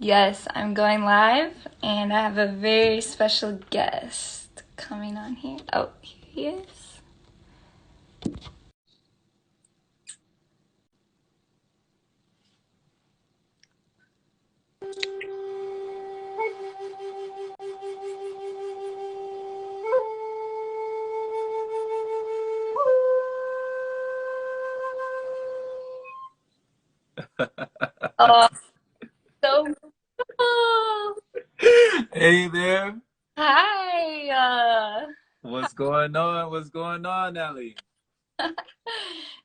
Yes, I'm going live, and I have a very special guest coming on here. Oh, here he is. Oh, so cool. Hey there. Hi. What's going on? What's going on, Ellie?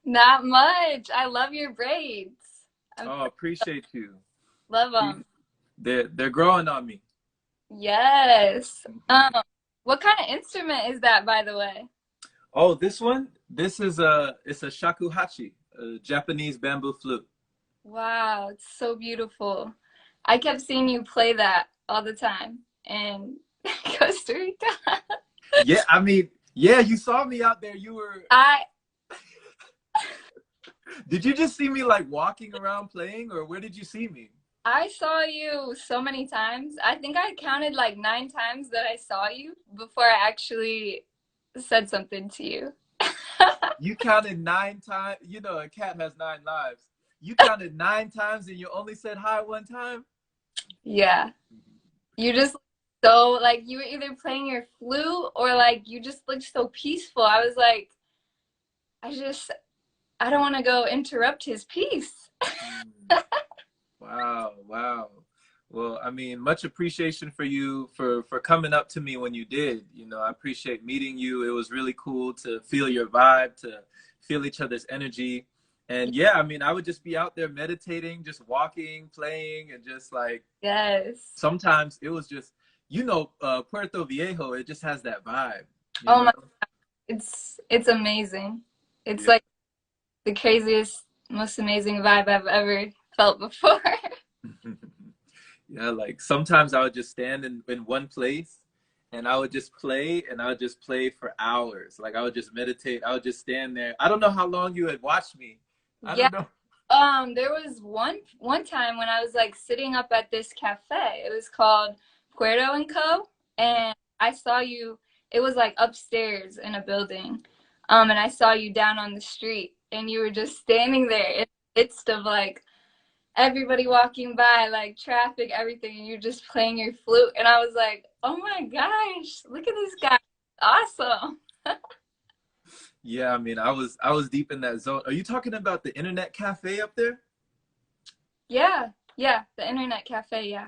Not much. I love your braids. I Oh, appreciate you. love You- them. They're growing on me. Yes. What kind of instrument is that, by the way? Oh, this is it's a shakuhachi, a Japanese bamboo flute. Wow, it's so beautiful. I kept seeing you play that all the time in Costa Rica. Yeah, I mean, yeah, you saw me out there. You were, I did you just see me like walking around playing, or where did you see me? I saw you so many times. I think I counted like 9 times that I saw you before I actually said something to you. You counted 9 times. You know, a cat has 9 lives. You counted 9 times and you only said hi one time? Yeah. You just so like you were either playing your flute or like you just looked so peaceful. I was like, I just I don't want to go interrupt his peace. Mm. Wow, wow. Well, I mean, much appreciation for you for coming up to me when you did. You know, I appreciate meeting you. It was really cool to feel your vibe, to feel each other's energy. And yeah, I mean, I would just be out there meditating, just walking, playing, and just like Yes. sometimes it was just, Puerto Viejo, it just has that vibe, you Oh know? my, it's amazing. It's Yeah. like the craziest, most amazing vibe I've ever felt before. Yeah, like sometimes I would just stand in one place and I would just play and I would just play for hours. Like I would just meditate. I would just stand there. I don't know how long you had watched me. I Yeah. don't know. There was one time when I was like sitting up at this cafe. It was called Puerto and Co. And I saw you. It was like upstairs in a building. And I saw you down on the street, and you were just standing there in the midst of like everybody walking by, like traffic, everything, and you're just playing your flute. And I was like, oh my gosh, look at this guy, awesome. Yeah, I mean, I was deep in that zone. Are you talking about the internet cafe up there? Yeah, yeah, the internet cafe. Yeah,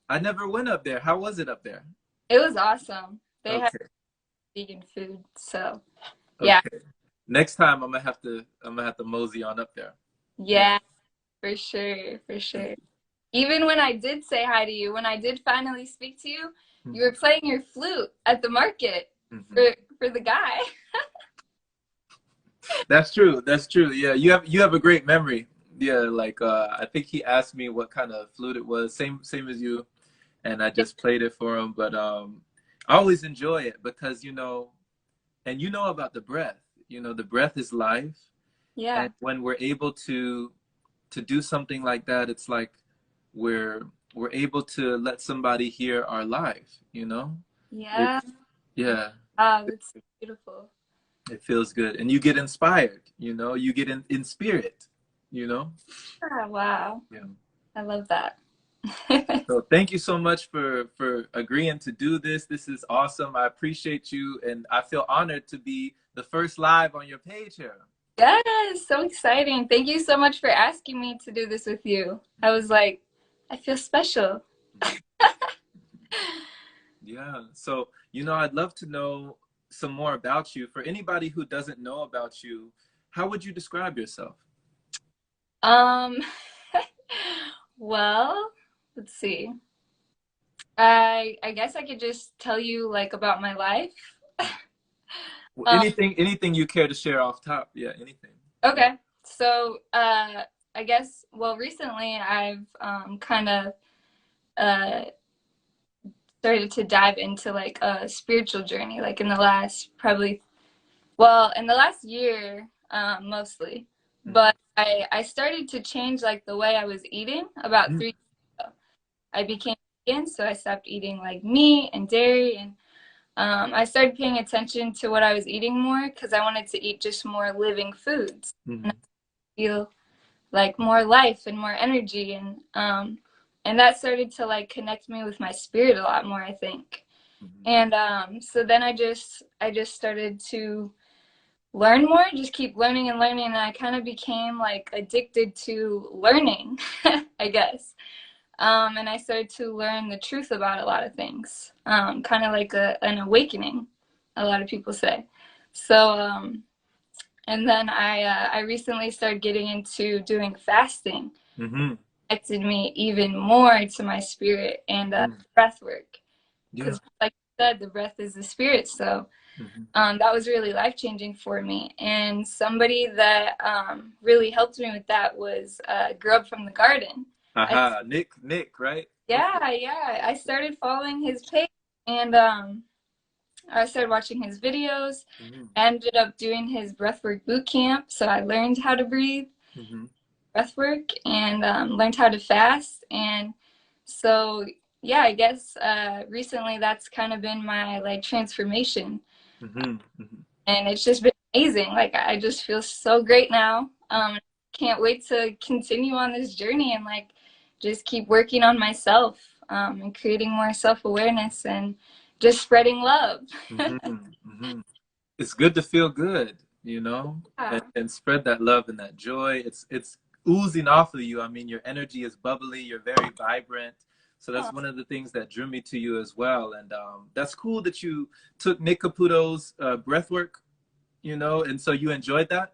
I never went up there. How was it up there? it was awesome. They had Okay. vegan food. So yeah, Okay. Next time I'm gonna have to mosey on up there. Yeah. yeah, for sure, for sure. Even when I did say hi to you, when I did finally speak to you, you were Mhm. playing your flute at the market Mhm. for the guy. That's true. That's true. Yeah, you have a great memory. Yeah, like I think he asked me what kind of flute it was. Same as you, and I just played it for him. But I always enjoy it because and you know about the breath. You know, the breath is life, and Yeah, when we're able to do something like that, it's like we're we're able to let somebody hear our life. You know, yeah. it's yeah. Oh, that's beautiful. It feels good. And you get inspired, you get in spirit, you know? Ah, wow, Yeah. I love that. So thank you so much for agreeing to do this. This is awesome. I appreciate you and I feel honored to be the first live on your page here. Yes, so exciting. Thank you so much for asking me to do this with you. I was like, I feel special. Yeah. So, I'd love to know some more about you. For anybody who doesn't know about you, how would you describe yourself? Um, well, let's see. I guess I could just tell you like about my life. Well, Um, anything you care to share off top? Yeah, anything. Yeah. okay. So, I guess well, recently I've kind of uh started to dive into like a spiritual journey like in the last probably well, in the last year, mostly. Mhm. But I started to change like the way I was eating about Mm. 3 years ago. I became vegan, so I stopped eating like meat and dairy, and I started paying attention to what I was eating more because I wanted to eat just more living foods and Mm-hmm. feel like more life and more energy, and that started to like connect me with my spirit a lot more, I think. Mm-hmm. And so then I just started to learn more, just keep learning and learning, and I kind of became like addicted to learning, I guess. And I started to learn the truth about a lot of things, kind of like an awakening, a lot of people say. So, and then I recently started getting into doing fasting. Mm-hmm. Connected me even more to my spirit and Mm-hmm. breath work. Yeah. Because, like you said, the breath is the spirit. So Mm-hmm. that was really life changing for me. And somebody that really helped me with that was Grub from the Garden. I Aha. Nick, right? Okay. Yeah. I started following his page, and I started watching his videos. Mm-hmm. I ended up doing his breathwork boot camp, so I learned how to breathe Mm-hmm. breathwork and learned how to fast. And so, yeah, I guess recently that's kind of been my like transformation, Mm-hmm. Mm-hmm. and it's just been amazing. Like I just feel so great now. Can't wait to continue on this journey and like just keep working on myself, and creating more self-awareness and just spreading love. Mm-hmm. Mm-hmm. It's good to feel good, Yeah. and spread that love and that joy. It's oozing off of you. I mean, your energy is bubbly. You're very vibrant. So Oh, that's one of the things that drew me to you as well. And that's cool that you took Nick Caputo's breath work, and so you enjoyed that.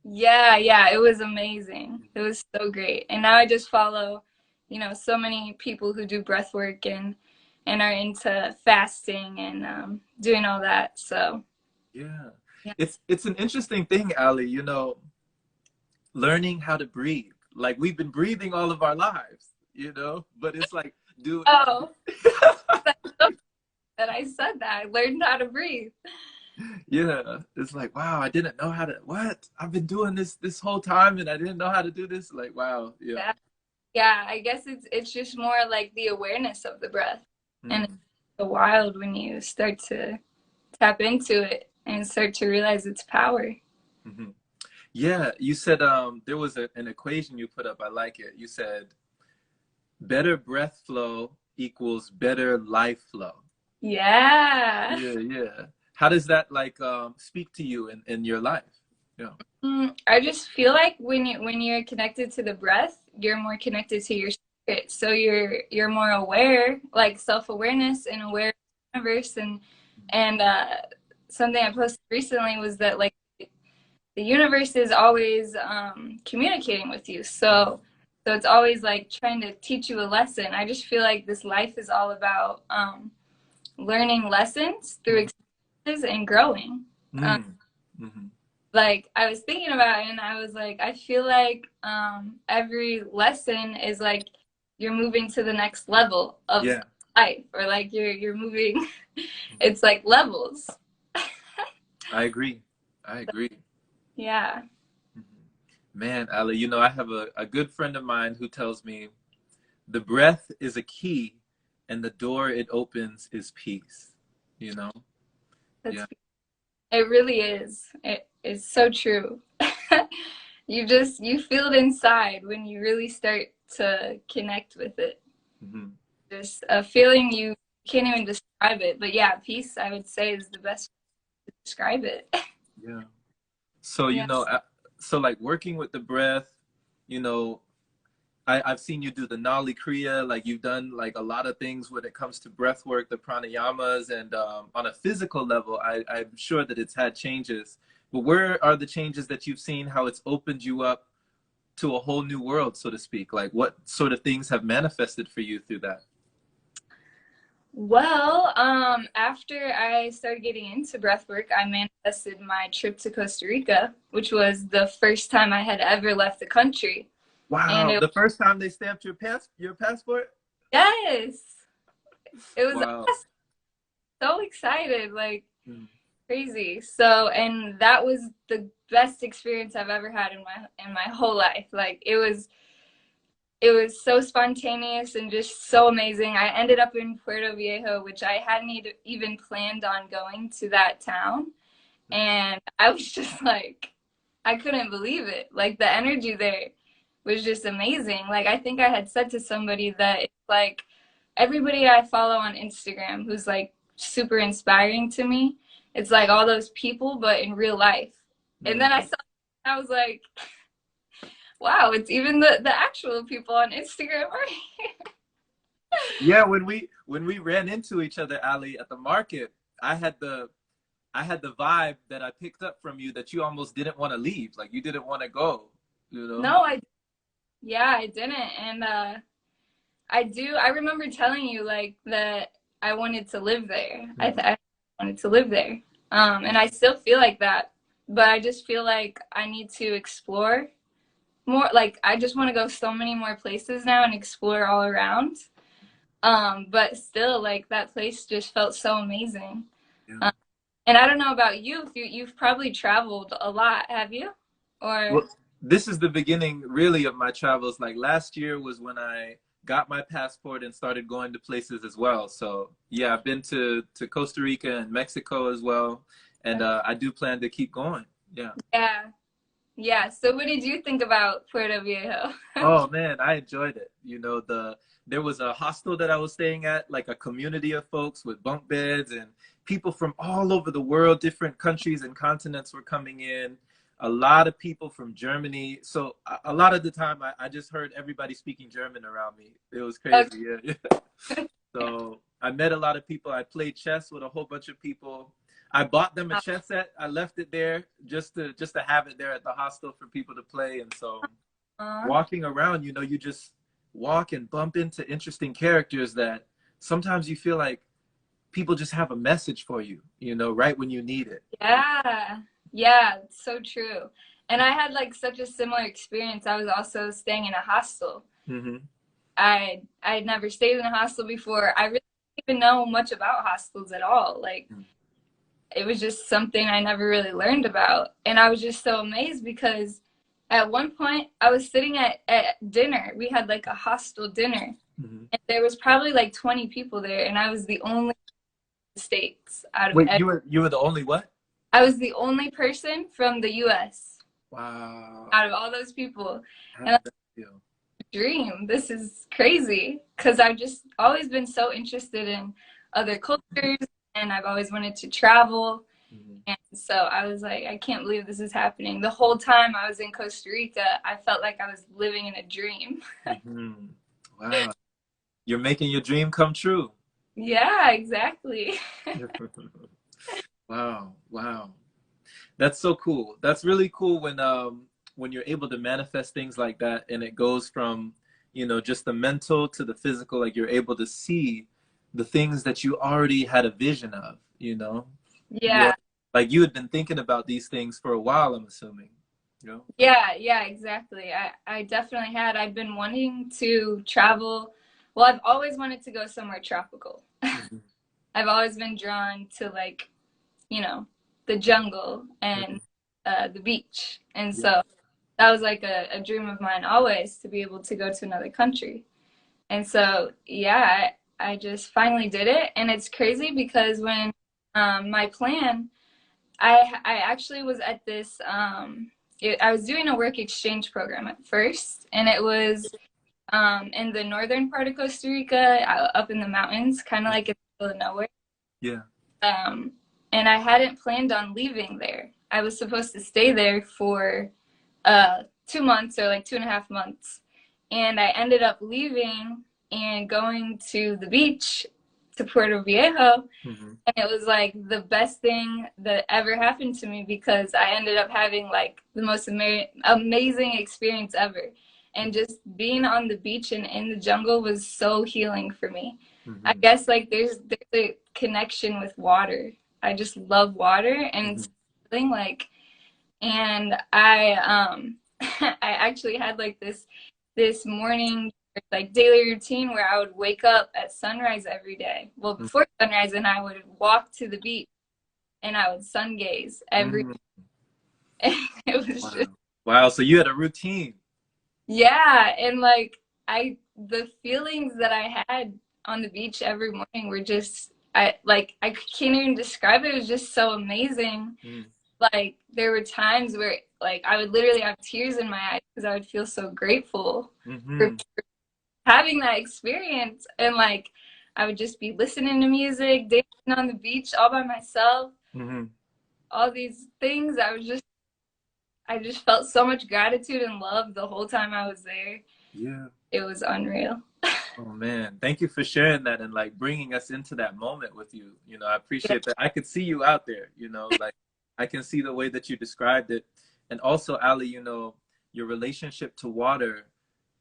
yeah, it was amazing. It was so great. And now I just follow, so many people who do breath work and are into fasting and doing all that. So, Yeah, yeah. it's an interesting thing, Ali. Learning how to breathe. Like we've been breathing all of our lives, but it's like do Oh, that's so good that I said that. I learned how to breathe. yeah, it's like, wow, I didn't know how to, what? I've been doing this whole time and I didn't know how to do this. Like, wow, yeah. Yeah, yeah, I guess it's just more like the awareness of the breath. And it's Mm, so wild when you start to tap into it and start to realize its power. hmm. Yeah, you said there was an equation you put up. I like it. You said better breath flow equals better life flow. Yeah. Yeah, yeah. How does that like speak to you in your life? Yeah. I just feel like when you're connected to the breath, you're more connected to your spirit. So you're more aware, like self-awareness and aware of the universe. And something I posted recently was that like the universe is always communicating with you. So it's always like trying to teach you a lesson. I just feel like this life is all about learning lessons through experiences and growing. Um, Mm, hmm. like I was thinking about it and I was like, I feel like every lesson is like you're moving to the next level of Yeah, life, or like you're moving. It's like levels. I agree. I agree. Yeah. Mhm. Man, Ali, I have a good friend of mine who tells me the breath is a key and the door it opens is peace. You know? That's Yeah. It really is. It is so true. You feel it inside when you really start to connect with it. Hmm. Just a feeling you can't even describe it. But yeah, peace I would say is the best way to describe it. Yeah. So, Yeah. so like working with the breath, you know, I've seen you do the Nali Kriya, like you've done like a lot of things when it comes to breath work, the pranayamas, and on a physical level, I'm sure that it's had changes. But where are the changes that you've seen, how it's opened you up to a whole new world, so to speak? Like what sort of things have manifested for you through that? Well, after I started getting into breathwork, I manifested my trip to Costa Rica, which was the first time I had ever left the country. And Wow, it the first time they stamped your passport? yes, it was Wow. so excited. Like Mm, crazy. So, and that was the best experience I've ever had in my whole life. Like it was so spontaneous and just so amazing. I ended up in Puerto Viejo, which I hadn't even planned on going to that town. And I was just like, I couldn't believe it. Like the energy there was just amazing. Like I think I had said to somebody that it's like everybody I follow on Instagram who's like super inspiring to me. It's like all those people, but in real life. And then I was like, wow, it's even the actual people on Instagram right here. Yeah, when we ran into each other, Ali, at the market, I had the vibe that I picked up from you that you almost didn't want to leave. Like you didn't want to go, you know? No, yeah, I didn't. And I remember telling you like that I wanted to live there. I wanted to live there. And I still feel like that, but I just feel like I need to explore more. Like I just want to go so many more places now and explore all around. But still, like that place just felt so amazing. Yeah. And I don't know about you, if you've probably traveled a lot, have you? Or Well, this is the beginning really of my travels. Like last year was when I got my passport and started going to places as well. So yeah, I've been to Costa Rica and Mexico as well. And I do plan to keep going. Yeah. yeah, yeah. So what did you think about Puerto Viejo? Oh man, I enjoyed it. You know, there was a hostel that I was staying at, like a community of folks with bunk beds, and people from all over the world, different countries and continents were coming in. A lot of people from Germany. So a lot of the time I just heard everybody speaking German around me. It was crazy. Yeah. So I met a lot of people. I played chess with a whole bunch of people. I bought them a chess set. I left it there just to have it there at the hostel for people to play. And so walking around, you know, you just walk and bump into interesting characters that sometimes you feel like people just have a message for you, you know, right when you need it. Yeah, yeah, so true. And I had like such a similar experience. I was also staying in a hostel. Mm-hmm. I had never stayed in a hostel before. I really didn't even know much about hostels at all. Like it was just something I never really learned about. And I was just so amazed because at one point I was sitting at dinner. We had like a hostel dinner. Mm-hmm. And there was probably like 20 people there, and I was the only States out of Wait, you were the only what? I was the only person from the US Wow. out of all those people. How And did that feel? dream. This is crazy because I've just always been so interested in other cultures and I've always wanted to travel. Mm-hmm. And so I was like, I can't believe this is happening. The whole time I was in Costa Rica, I felt like I was living in a dream. Mm-hmm. Wow. You're making your dream come true. Yeah, exactly. Wow. Wow. That's so cool. That's really cool when you're able to manifest things like that and it goes from, you know, just the mental to the physical, like you're able to see the things that you already had a vision of, you know? Yeah. Like you had been thinking about these things for a while, I'm assuming. You know? Yeah, exactly. I definitely had. I've been wanting to travel. Well, I've always wanted to go somewhere tropical. Mm-hmm. I've always been drawn to like, you know, the jungle and the beach. And so that was like a dream of mine always to be able to go to another country. And so, yeah, I just finally did it. And it's crazy because when my plan, I actually was at this, I was doing a work exchange program at first, and it was in the northern part of Costa Rica, up in the mountains, kind of like in the middle of nowhere. Yeah. And I hadn't planned on leaving there. I was supposed to stay there for 2 months or like 2.5 months. And I ended up leaving and going to the beach to Puerto Viejo. Mm-hmm. And it was like the best thing that ever happened to me because I ended up having like the most amazing experience ever. And just being on the beach and in the jungle was so healing for me. Mm-hmm. I guess like there's a connection with water. I just love water and it's feeling like, and I I actually had like this morning like daily routine where I would wake up at sunrise every day. Well, before sunrise, and I would walk to the beach and I would sun gaze every day. It was just Wow. So you had a routine. yeah, and like the feelings that I had on the beach every morning were just, I can't even describe it. It was just so amazing. Mm. Like there were times where like I would literally have tears in my eyes because I would feel so grateful for Mm-hmm. having that experience. And like I would just be listening to music, dancing on the beach all by myself, Mm-hmm. all these things. I just felt so much gratitude and love the whole time I was there. Yeah. It was unreal. Oh man, thank you for sharing that and like bringing us into that moment with you. You know, I appreciate that. I could see you out there, you know, like I can see the way that you described it. And also, Ali, you know, your relationship to water,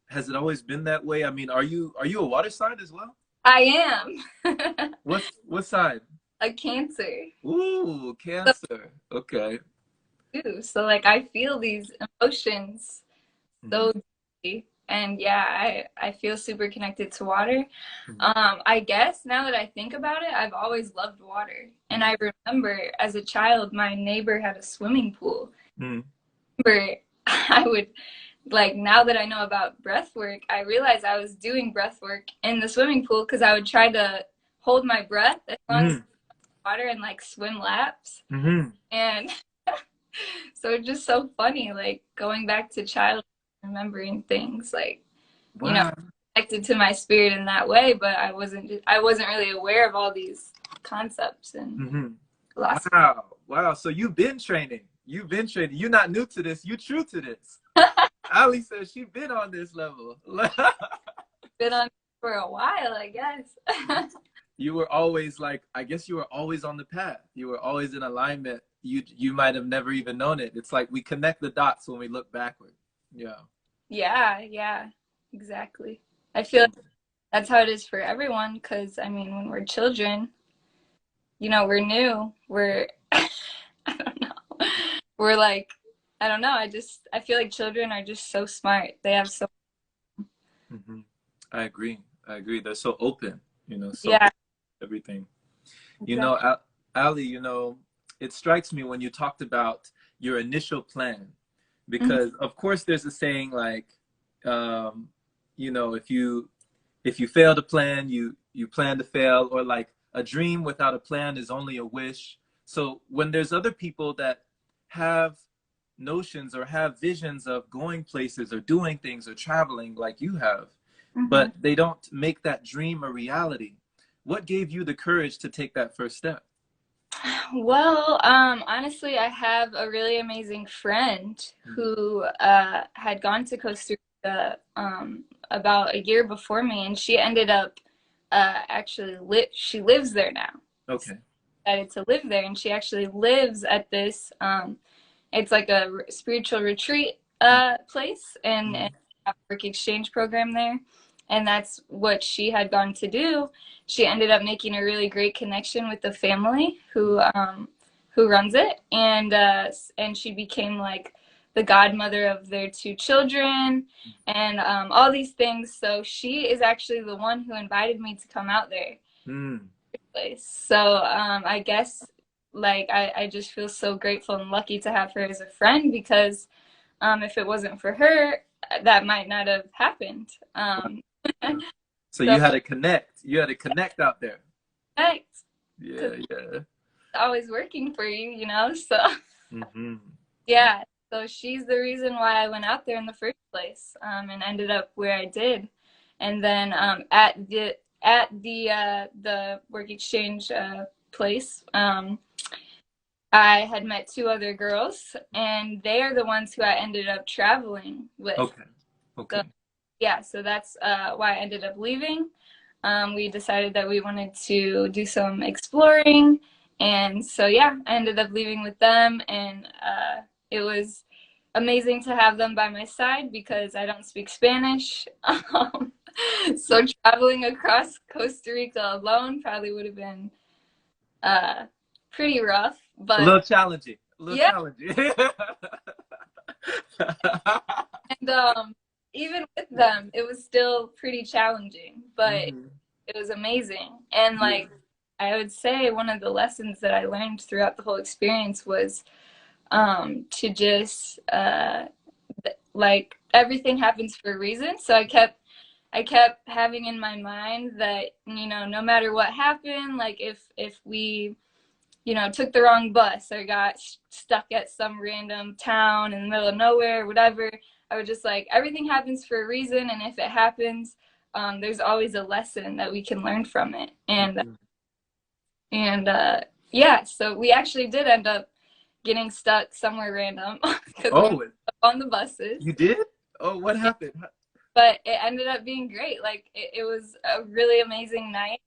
has it always been that way? I mean, are you a water sign as well? I am What side? a Cancer. Ooh, So, Cancer. Okay. too. So like I feel these emotions Mm-hmm. so deeply. And yeah, I feel super connected to water. Mm-hmm. I guess now that I think about it, I've always loved water. And Mm-hmm. I remember as a child, my neighbor had a swimming pool. Mm-hmm. Where I would like now that I know about breath work, I realized I was doing breath work in the swimming pool because I would try to hold my breath as long as water and like swim laps. Mm-hmm. And so it's just so funny, like going back to childhood, remembering things like, you know, Wow. connected to my spirit in that way, but I wasn't really aware of all these concepts and Mm-hmm. philosophy. Wow. Wow. So you've been training. You've been training. You're not new to this. You're true to this. Ali says she's been on this level. Been on for a while, I guess. You were always like, I guess you were always on the path. You were always in alignment. You might have never even known it. It's like we connect the dots when we look backward. Yeah. Yeah, exactly. I feel like that's how it is for everyone because I mean, when we're children, you know, we're new. I don't know. We're like, I don't know. I feel like children are just so smart. They have so, Hmm. I agree. I agree. They're so open, you know, so yeah, open to everything. You know, exactly. Ali, you know, it strikes me when you talked about your initial plan, Mhm. because of course there's a saying like, um, you know, if you fail to plan, you plan to fail, or like a dream without a plan is only a wish. So when there's other people that have notions or have visions of going places or doing things or traveling like you have, Mhm. but they don't make that dream a reality, what gave you the courage to take that first step? Well, honestly, I have a really amazing friend who had gone to Costa Rica about a year before me, and she ended up actually she lives there now. Okay. Decided to live there, and she actually lives at this. It's like a spiritual retreat place, and Mm-hmm. a work exchange program there, and that's what she had gone to do. She ended up making a really great connection with the family who runs it, and she became like the godmother of their two children and all these things. So she is actually the one who invited me to come out there Mm. place. So I guess like I just feel so grateful and lucky to have her as a friend because if it wasn't for her, that might not have happened. So So you had to connect. You had to connect out there. thanks, because Yeah, yeah. it's always working for you, you know. So Mm-hmm. yeah, so she's the reason why I went out there in the first place and ended up where I did. And then at the work exchange place, I had met two other girls, and they are the ones who I ended up traveling with. Okay. So Okay. yeah, so that's why I ended up leaving. We decided that we wanted to do some exploring, and so yeah, I ended up leaving with them, and it was amazing to have them by my side because I don't speak Spanish. So traveling across Costa Rica alone probably would have been uh, pretty rough, A but little challenging. A little yeah. challenging. And even with them, it was still pretty challenging, but Hmm. it was amazing. And Yeah. like I would say, one of the lessons that I learned throughout the whole experience was to just like everything happens for a reason. So I kept I kept having in my mind that, you know, no matter what happened, like if we, you know, took the wrong bus or got stuck at some random town in the middle of nowhere, whatever, I would just like, everything happens for a reason. And if it happens, there's always a lesson that we can learn from it. And yeah, so we actually did end up getting stuck somewhere random because we Oh, were on the buses. you did? Oh, what happened? But it ended up being great. Like it was a really amazing night.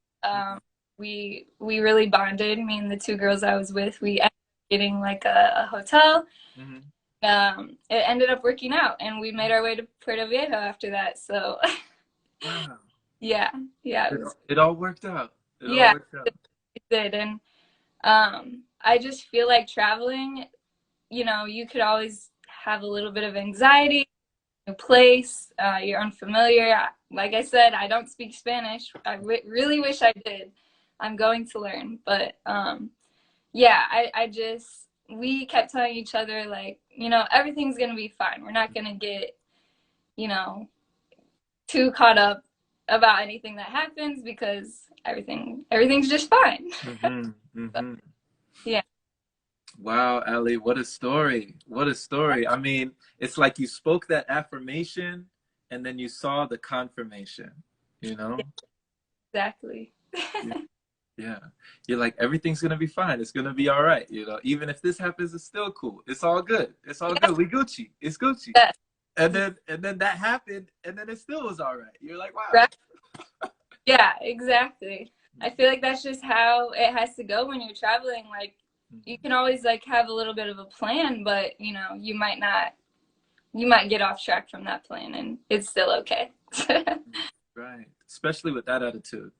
We really bonded. Me and the two girls I was with, we ended up getting like a hotel. Mm-hmm. It ended up working out, and we made our way to Puerto Viejo after that. So Wow. yeah, yeah, It all worked out. It all yeah, worked out. it did. And I just feel like traveling, you know, you could always have a little bit of anxiety, new place, you're unfamiliar. Like I said, I don't speak Spanish. I really wish I did. I'm going to learn. But yeah, I just, we kept telling each other, like, you know, everything's going to be fine. We're not going to get, you know, too caught up about anything that happens because everything's just fine. Mm-hmm. So, Mm-hmm. yeah. Wow, Ali, what a story. What a story. I mean, it's like you spoke that affirmation and then you saw the confirmation, you know? Exactly. Yeah. Yeah. You're like, everything's gonna be fine. It's gonna be all right. You know, even if this happens, it's still cool. It's all good. It's all Yeah. good. We Gucci. It's Gucci. Yes. And then that happened, and then it still was all right. You're like, wow. Right. Yeah, exactly. I feel like that's just how it has to go when you're traveling. Like, you can always like have a little bit of a plan, but you know, you might get off track from that plan and it's still okay. Right. Especially with that attitude.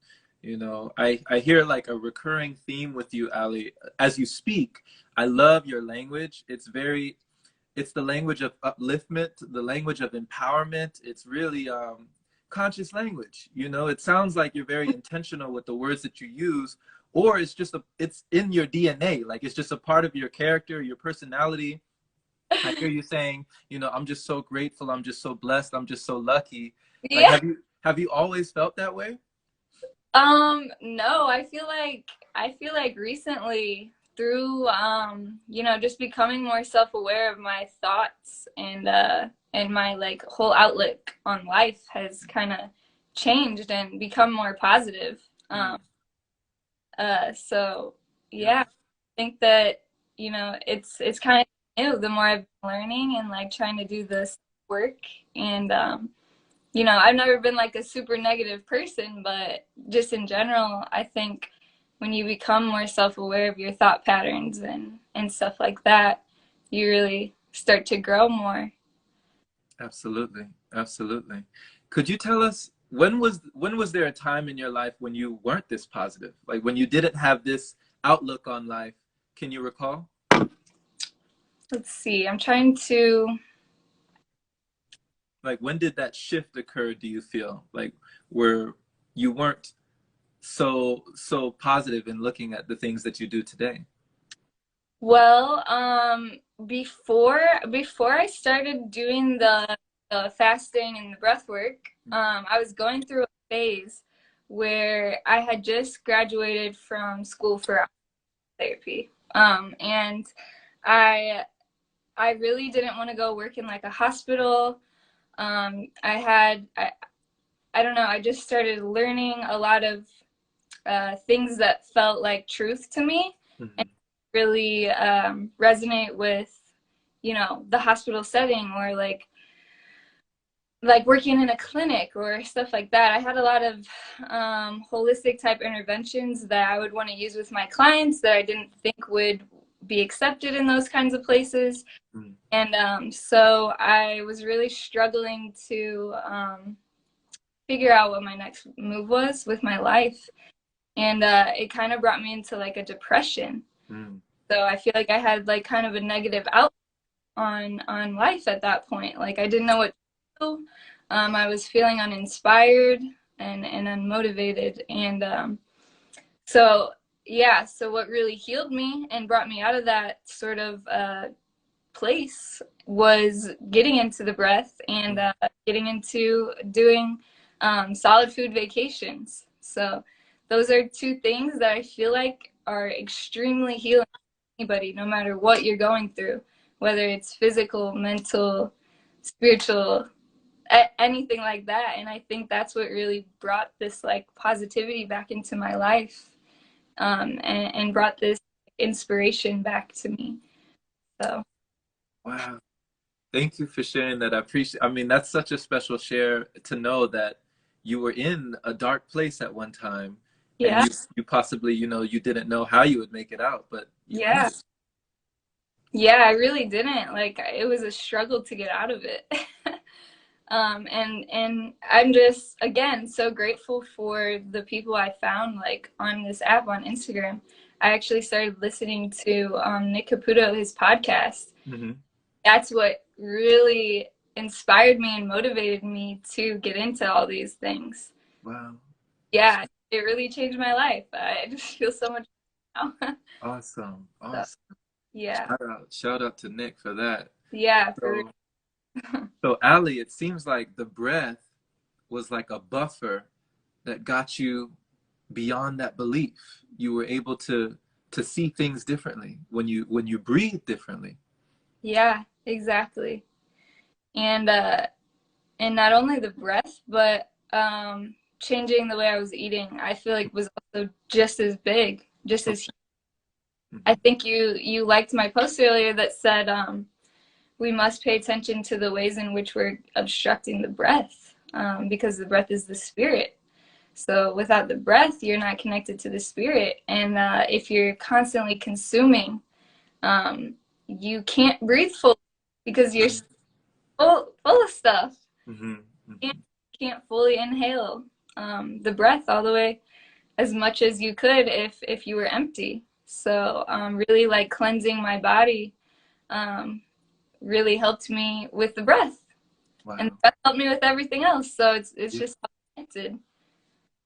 You know, I hear like a recurring theme with you, Ali. As you speak, I love your language. It's the language of upliftment, the language of empowerment. It's really conscious language. You know, it sounds like you're very intentional with the words that you use, or it's in your DNA. Like it's just a part of your character, your personality. I hear you saying, you know, I'm just so grateful. I'm just so blessed. I'm just so lucky. Like, Yeah. have you always felt that way? No, I feel like recently through you know, just becoming more self-aware of my thoughts and my like whole outlook on life has kind of changed and become more positive. So Yeah. yeah, I think that, you know, it's kind of new the more I've been learning and like trying to do this work. And you know, I've never been like a super negative person, but just in general, I think when you become more self-aware of your thought patterns and stuff like that, you really start to grow more. Absolutely. Absolutely. Could you tell us when was there a time in your life when you weren't this positive? Like when you didn't have this outlook on life? Can you recall? Let's see. I'm trying to. Like when did that shift occur, do you feel? Like where you weren't so positive in looking at the things that you do today? Well, before I started doing the fasting and the breath work, I was going through a phase where I had just graduated from school for therapy. And I I really didn't want to go work in like a hospital. I don't know, I just started learning a lot of things that felt like truth to me and Mhm. really resonate with, you know, the hospital setting or like working in a clinic or stuff like that. I had a lot of holistic type interventions that I would want to use with my clients that I didn't think would be accepted in those kinds of places. Mhm. And so I was really struggling to figure out what my next move was with my life. And it kind of brought me into like a depression. Mhm. So I feel like I had like kind of a negative outlook on life at that point. Like I didn't know what to do. I was feeling uninspired and unmotivated. And so yeah, so what really healed me and brought me out of that sort of place was getting into the breath and getting into doing solid food vacations. So those are two things that I feel like are extremely healing to anybody, no matter what you're going through, whether it's physical, mental, spiritual, anything like that. And I think that's what really brought this like positivity back into my life, and brought this inspiration back to me. So Wow. Thank you for sharing that. I appreciate, I mean, that's such a special share to know that you were in a dark place at one time and yeah, you possibly, you know, you didn't know how you would make it out, but you made yeah, it. yeah. I really didn't. Like it was a struggle to get out of it. And I'm just again so grateful for the people I found like on this app on Instagram. I actually started listening to Nick Caputo, his podcast. Mm-hmm. That's what really inspired me and motivated me to get into all these things. Wow. Yeah, it really changed my life. I just feel so much better now. Awesome. So, Awesome. yeah, Shout out to Nick for that. yeah, for So, so Ali, it seems like the breath was like a buffer that got you beyond that belief. You were able to see things differently when you breathe differently. yeah, exactly. And not only the breath, but changing the way I was eating, I feel like was also just as big, just as huge. I Mhm. think you liked my post earlier that said we must pay attention to the ways in which we're obstructing the breath, because the breath is the spirit. So without the breath, you're not connected to the spirit. And if you're constantly consuming, um, you can't breathe fully because you're full of stuff. Mhm. You Mhm. can't fully inhale the breath all the way as much as you could if you were empty. So really like cleansing my body um, really helped me with the breath, and the Wow. breath helped me with everything else. So it's Yeah. just all connected.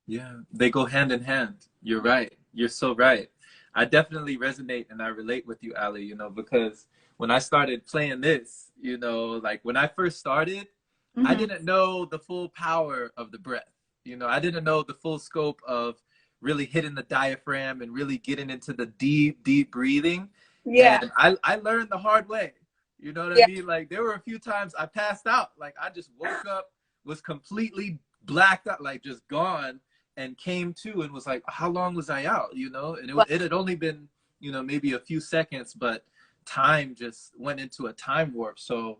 Yeah. They go hand in hand. You're right. You're so right. I definitely resonate and I relate with you, Ali, you know, because when I started playing this, you know, like when I first started, I Hmm. didn't know the full power of the breath. You know, I didn't know the full scope of really hitting the diaphragm and really getting into the deep, deep breathing. Yeah, And I learned the hard way. You know what I yeah. mean? Like there were a few times I passed out. Like I just woke up, was completely blacked out, like just gone, and came to and was like, how long was I out? You know, and Well, it had only been, you know, maybe a few seconds, but time just went into a time warp. So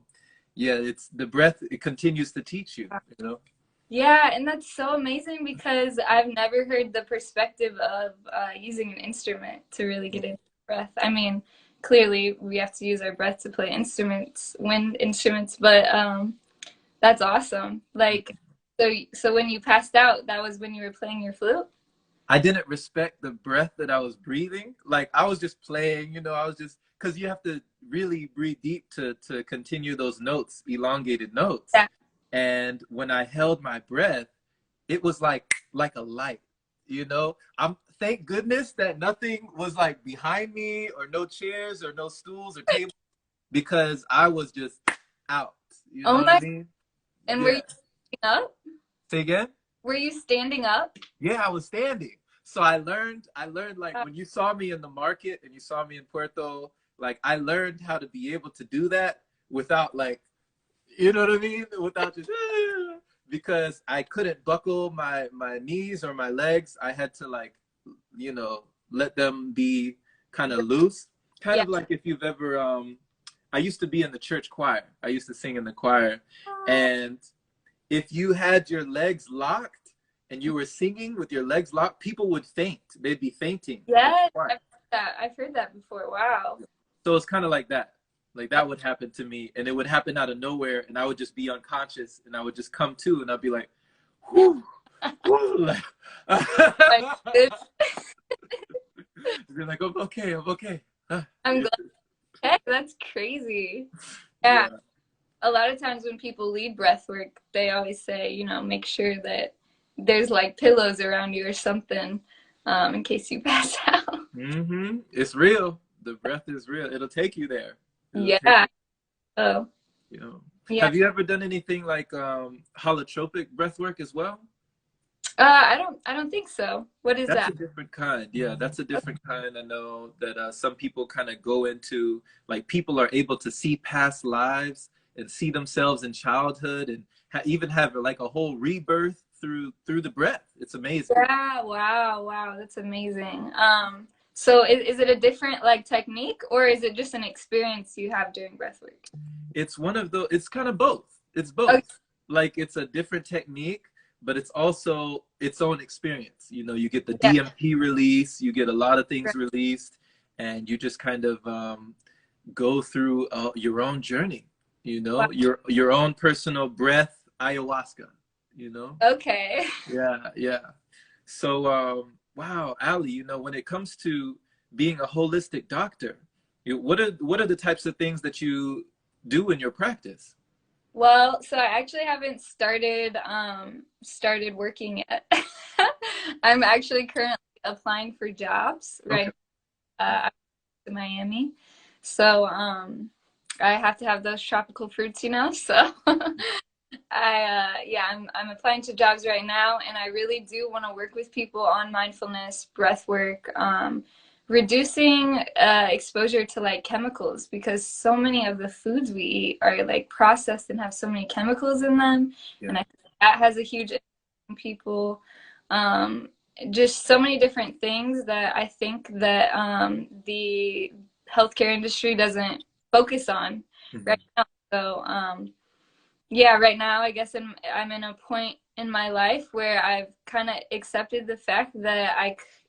yeah, it's the breath, it continues to teach you, you know. yeah, and that's so amazing because I've never heard the perspective of using an instrument to really get into breath. I mean, clearly we have to use our breath to play instruments, wind instruments, but that's awesome. Like, so when you passed out, that was when you were playing your flute? I didn't respect the breath that I was breathing. Like I was just playing, you know, I was just because you have to really breathe deep to continue those notes, elongated notes. Yeah. And when I held my breath, it was like a light, you know. I'm thank goodness that nothing was like behind me or no chairs or no stools or tables because I was just out. You know Oh what I my, mean? and were you Yeah. standing up? Say again? Were you standing up? Yeah, I was standing. So I learned like when you saw me in the market and you saw me in Puerto, like I learned how to be able to do that without like, you know what I mean? Without just because I couldn't buckle my knees or my legs. I had to like, you know, let them be kind of loose. Kind Yeah. of like if you've ever I used to be in the church choir. I used to sing in the choir. And if you had your legs locked and you were singing with your legs locked, people would faint. They'd be fainting in the Yes, choir. I've heard that. I've heard that before. Wow. So it's kind of like that. Like that would happen to me, and it would happen out of nowhere, and I would just be unconscious, and I would just come to, and I'd be like, whoo, whoo. Like, Like, good. you're like, I'm okay, I'm okay. I'm Yeah. glad. Heck, that's crazy. Yeah. Yeah. A lot of times when people lead breath work, they always say, make sure that there's like pillows around you or something, in case you pass out. Mm-hmm. It's real. The breath is real. It'll take you there. It'll take Yeah. Oh, you know. Yeah. Have you ever done anything like holotropic breath work as well? I don't think so. What is That's that? a different kind. Yeah, that's a different kind. I know that some people kind of go into, like, people are able to see past lives and see themselves in childhood and even have like a whole rebirth through the breath. It's amazing. Yeah, wow, wow, that's amazing. So is it a different like technique, or is it just an experience you have during breath work? It's one of the, it's kind of both. It's Okay, both. Like, it's a different technique, but it's also its own experience. You know, you get the yeah, DMP release, you get a lot of things right. released, and you just kind of go through your own journey, you Wow. know, your own personal breath ayahuasca, you know. Okay. Yeah, yeah. So wow, Ali, you know, when it comes to being a holistic doctor, what are the types of things that you do in your practice? Well, so I actually haven't started working yet. I'm actually currently applying for jobs Okay. right now. I'm in Miami. So I have to have those tropical fruits, you know. So yeah, I'm applying to jobs right now, and I really do want to work with people on mindfulness, breath work, reducing exposure to like chemicals, because so many of the foods we eat are like processed and have so many chemicals in them, Yeah. and I think that has a huge impact on people. Um, just so many different things that I think that the healthcare industry doesn't focus on right Mhm. now. So yeah, right now I guess I'm in a point in my life where I've kind of accepted the fact that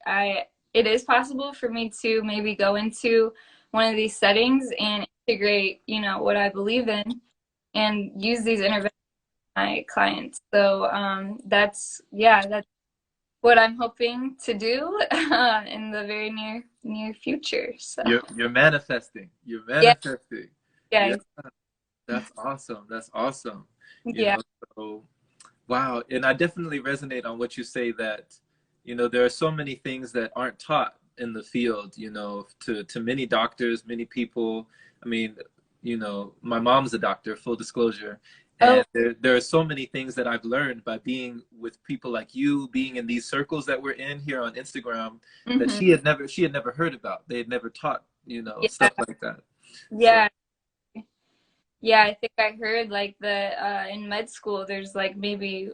I it is possible for me to maybe go into one of these settings and integrate, you know, what I believe in and use these interventions with my clients. So that's what I'm hoping to do in the very near future. So You're manifesting. You're yeah, manifesting. Yeah, yeah, that's awesome. That's awesome. You yeah. know, so wow. And I definitely resonate on what you say that, you know, there are so many things that aren't taught in the field, you know, to many doctors, many people. I mean, you know, my mom's a doctor, full disclosure. Oh, And there are so many things that I've learned by being with people like you, being in these circles that we're in here on Instagram, that hmm, she had never heard about. They had never taught, you know, yeah, stuff like that. So yeah. Yeah, I think I heard like the in med school there's like maybe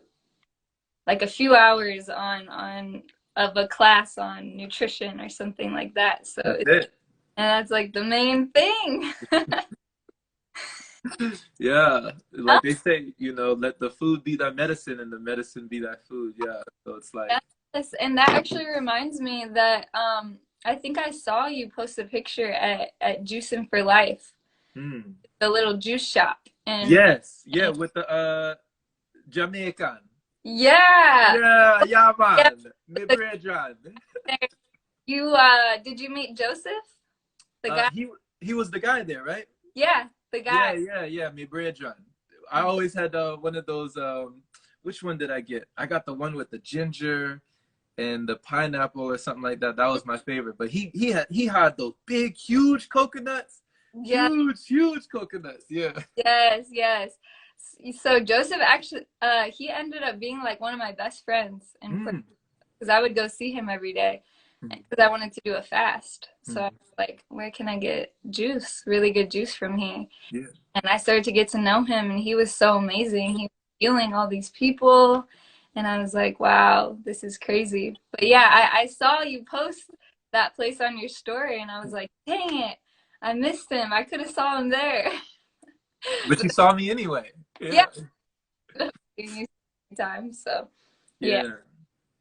like a few hours on of a class on nutrition or something like that. So that's it's, it. and that's like the main thing. Yeah, like they say, you know, let the food be thy medicine and the medicine be thy food. Yeah, so it's like, Yes, and that actually reminds me that I think I saw you post a picture at Juicing for Life, hmm. the little juice shop. Yes, yeah, And with the Jamaican. yeah. Yeah, yeah, Yeah, man. Me brethren. you did you meet Joseph? The Uh, guy? he he was the guy there, right? Yeah, the Yeah, guy. yeah, yeah. Me brethren. I always had one of those. Which one did I get? I got the one with the ginger and the pineapple or something like that. That was my favorite. But he had those big, huge coconuts. Yeah. Huge coconuts. Yeah. Yes, yes. So Joseph actually, he ended up being like one of my best friends in Puerto, Mm. because I would go see him every day Mm. because I wanted to do a fast. So I Mm. was like, where can I get juice, really good juice from here? Yeah. And I started to get to know him, and he was so amazing. He was healing all these people, and I was like, wow, this is crazy. But yeah, I saw you post that place on your story, and I was like, dang it, I missed him. I could have saw him there. But you saw me anyway. Yeah, Yeah. time. So yeah. Yeah.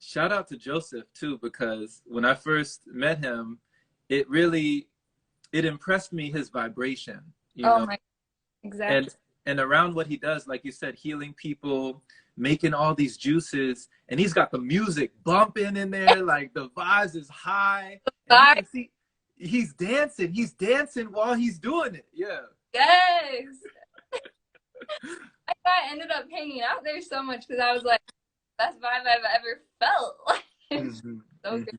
Shout out to Joseph too, because when I first met him, it really it impressed me, his vibration, you Oh know, my, and exactly. around what he does, like you said, healing people, making all these juices, and he's got the music bumping in there, like the vibes is high, and you Bye. can see he's dancing while he's doing it. Yeah. Yes. I ended up hanging out there so much because I was like, best vibe I've ever felt. It's Hmm. so good.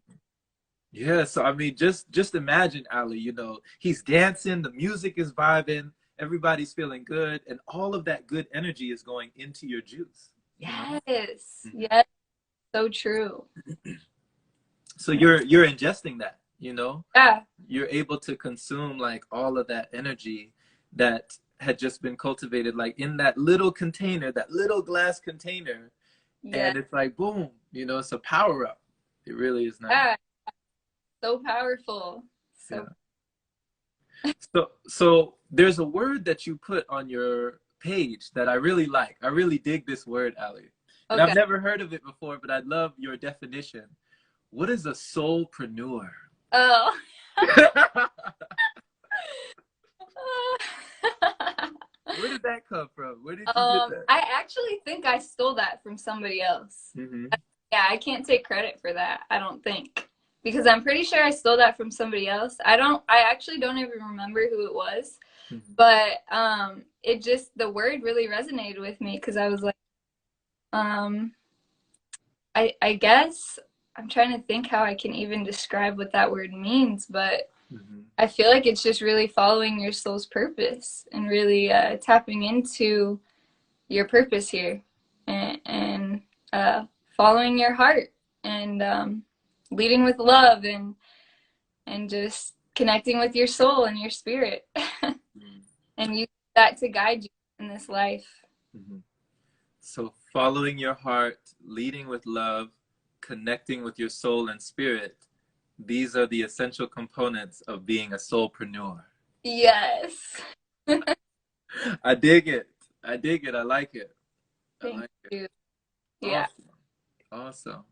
Yeah, so I mean, just imagine Ali. You know, he's dancing, the music is vibing, everybody's feeling good, and all of that good energy is going into your juice. You know? Yes. Mhm. Yes. So true. So you're ingesting that, you know? Yeah. You're able to consume like all of that energy that had just been cultivated like in that little container, that little glass container, Yeah. and it's like boom, you know, it's a power up. It really is nice. Yeah. So powerful. So Yeah. So there's a word that you put on your page that I really like. I really dig this word, Ali. And I've okay. never heard of it before, but I love your definition. What is a soulpreneur? Oh. Where did that come from? Where did you get that? I actually think I stole that from somebody else. Mm-hmm. Yeah, I can't take credit for that, I don't think. Because I'm pretty sure I stole that from somebody else. I actually don't even remember who it was. Mm-hmm. But it just, the word really resonated with me because I was like, um I guess I'm trying to think how I can even describe what that word means, but Mm-hmm. I feel like it's just really following your soul's purpose and really tapping into your purpose here, and following your heart, and leading with love, and just connecting with your soul and your spirit and use that to guide you in this life. Mm-hmm. So following your heart, leading with love, connecting with your soul and spirit, these are the essential components of being a soulpreneur. Yes. I dig it. I dig it. I like it. I Thank like it. you. Yeah. Awesome. Awesome.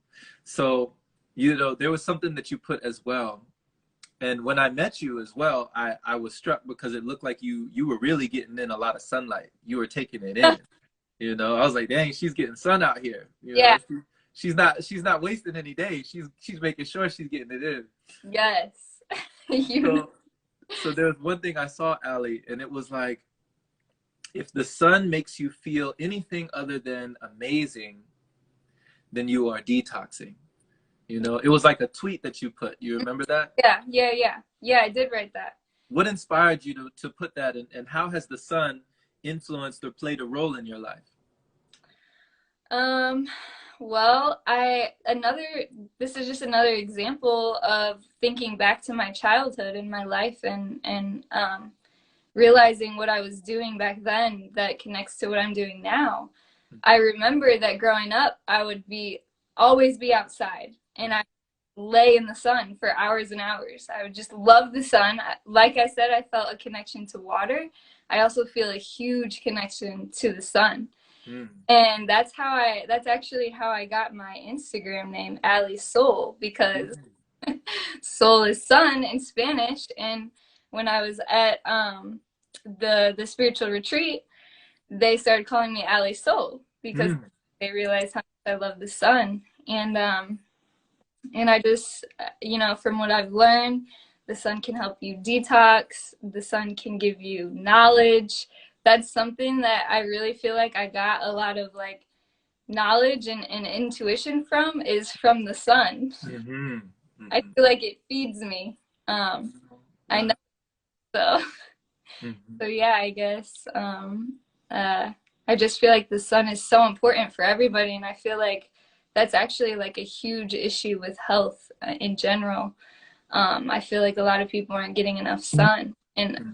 So, you know, there was something that you put as well. And when I met you as well, I was struck because it looked like you were really getting in a lot of sunlight. You were taking it in. You know, I was like, dang, she's getting sun out here. You know, Yeah. she's not wasting any days. She's making sure she's getting it in. Yes. You know. So there was one thing I saw, Ali, and it was like, if the sun makes you feel anything other than amazing, then you are detoxing. You know, it was like a tweet that you put. You remember that? Yeah, I did write that. What inspired you to put that, and how has the sun influenced or played a role in your life? Um, well, this is just another example of thinking back to my childhood and my life, and realizing what I was doing back then that connects to what I'm doing now. I remember that growing up, I would always be outside, and I lay in the sun for hours and hours. I would just love the sun. Like I said, I felt a connection to water. I also feel a huge connection to the sun. Mm. And that's actually how I got my Instagram name, Ali Soul, because soul is sun in Spanish. And when I was at the spiritual retreat, they started calling me Ali Soul because Mm. they realized how much I love the sun. And I just, from what I've learned, the sun can help you detox. The sun can give you knowledge. That's something that I really feel like I got a lot of like knowledge and intuition from, is from the sun. Mm-hmm. I Mm-hmm. feel like it feeds me. I Wow. know. So, Mm-hmm. so yeah, I guess uh, I just feel like the sun is so important for everybody, and I feel like that's actually like a huge issue with health in general. I feel like a lot of people aren't getting enough sun, and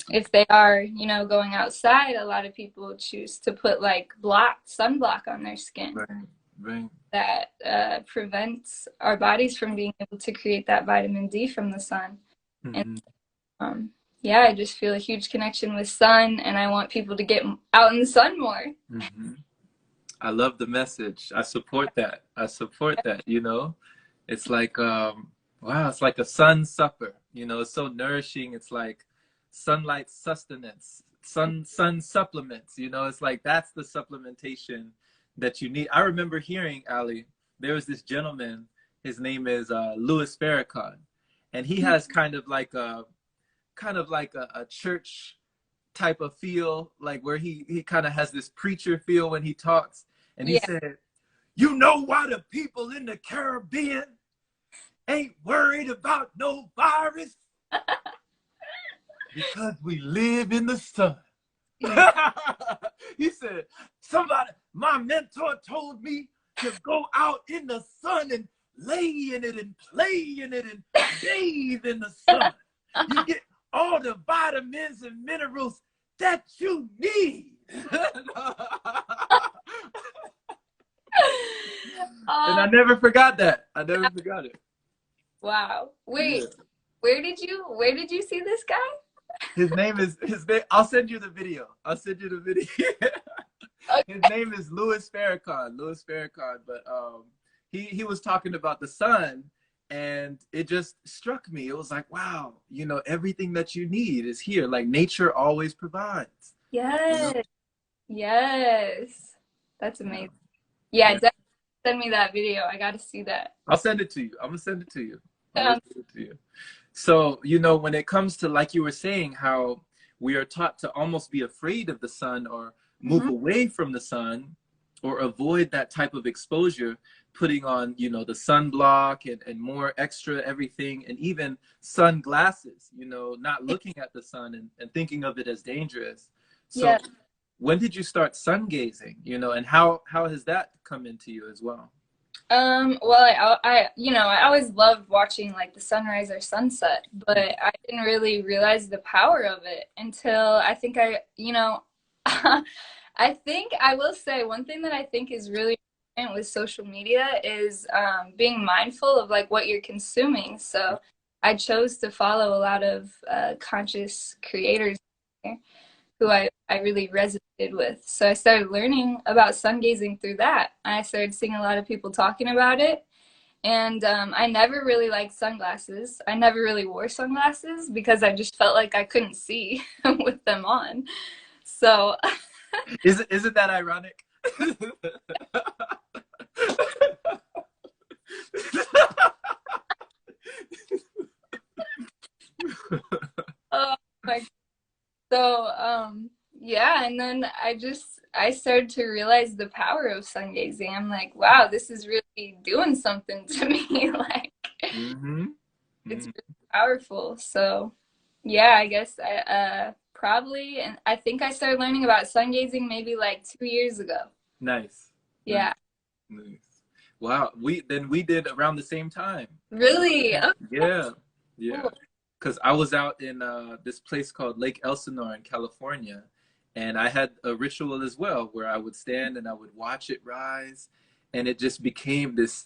if they are, going outside, a lot of people choose to put like sunblock on their skin Right. Right. that prevents our bodies from being able to create that vitamin D from the sun. And Mm-hmm. um, yeah, I just feel a huge connection with sun, and I want people to get out in the sun more. Mm-hmm. I love the message. I support that. I support that, you know. It's like wow, it's like a sun supper. You know, it's so nourishing. It's like sunlight sustenance, sun supplements, you know. It's like that's the supplementation that you need. I remember hearing, Ali, there was this gentleman, his name is Louis Farrakhan, and he has kind of like a church type of feel, like where he kind of has this preacher feel when he talks. And he Yeah. said, you know why the people in the Caribbean ain't worried about no virus? Because we live in the sun. He said, my mentor told me to go out in the sun and lay in it and play in it and bathe in the sun. You get all the vitamins and minerals that you need. And I never forgot that. I never forgot it. Wow. Wait, where did you see this guy? His name. I'll send you the video. Okay. His name is Louis Farrakhan. But he was talking about the sun, and it just struck me. It was like, wow, everything that you need is here. Like nature always provides. Yes. Yes. That's amazing. Yeah, definitely send me that video. I got to see that. I'll send it to you. I'm gonna send it to you. So, when it comes to, like you were saying, how we are taught to almost be afraid of the sun or move away from the sun or avoid that type of exposure, putting on, the sunblock and more extra everything, and even sunglasses, not looking at the sun and thinking of it as dangerous. So when did you start sun gazing, and how has that come into you as well? Well, I always loved watching like the sunrise or sunset, but I didn't really realize the power of it until I think I think I will say one thing that I think is really important with social media is being mindful of like what you're consuming. So I chose to follow a lot of conscious creators who I really resonated with. So I started learning about sun gazing through that. I started seeing a lot of people talking about it. And I never really liked sunglasses. I never really wore sunglasses because I just felt like I couldn't see with them on. So Isn't that ironic? oh my God. So yeah, and then I started to realize the power of sun gazing. I'm like, wow, this is really doing something to me. Like it's really powerful. So yeah, I guess I probably, and I think I started learning about sun gazing maybe like 2 years ago. Nice. Yeah. Nice. Wow. We did around the same time. Really? Okay. Yeah. Cool. Because I was out in this place called Lake Elsinore in California, and I had a ritual as well where I would stand and I would watch it rise, and it just became this,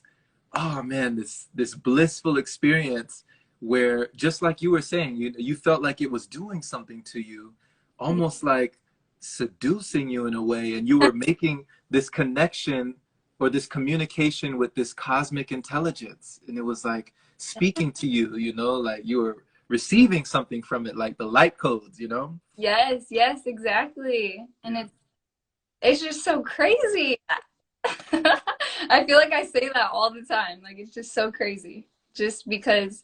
oh man, this blissful experience where, just like you were saying, you felt like it was doing something to you, almost like seducing you in a way, and you were making this connection or this communication with this cosmic intelligence, and it was like speaking to you, like you were receiving something from it, like the light codes, Yes, exactly. And it's just so crazy. I feel like I say that all the time. Like it's just so crazy. Just because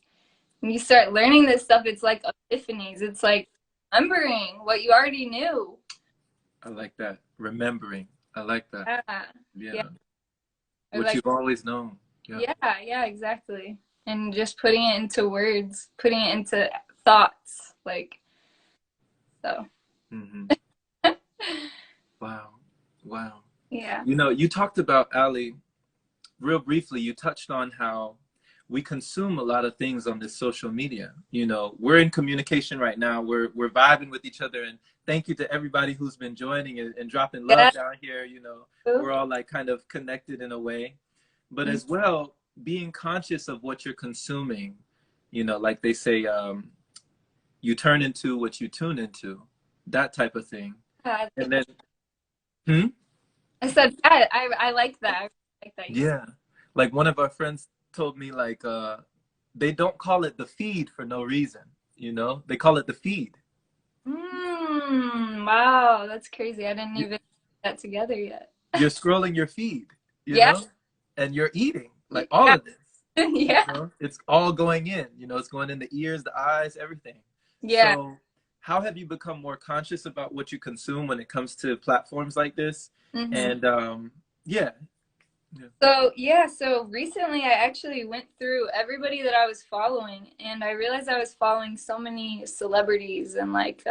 when you start learning this stuff, it's like epiphanies. It's like remembering what you already knew. I like that. Remembering. I like that. Yeah. What like, you've always known. Yeah, exactly. And just putting it into words, putting it into thoughts, like, so. Wow. Yeah. You talked about, Ali, real briefly, you touched on how we consume a lot of things on this social media. We're in communication right now. We're vibing with each other, and thank you to everybody who's been joining and dropping love down here. We're all like kind of connected in a way, but as well, being conscious of what you're consuming, like they say, you turn into what you tune into, that type of thing. And then, I said, I like that. I like that. Yeah. Like one of our friends told me, like, they don't call it the feed for no reason, they call it the feed. Wow, that's crazy. I didn't even put that together yet. You're scrolling your feed, and you're eating, like all of this. It's all going in, it's going in the ears, the eyes, everything. So how have you become more conscious about what you consume when it comes to platforms like this? And Yeah. So yeah, so recently I actually went through everybody that I was following, and I realized I was following so many celebrities and like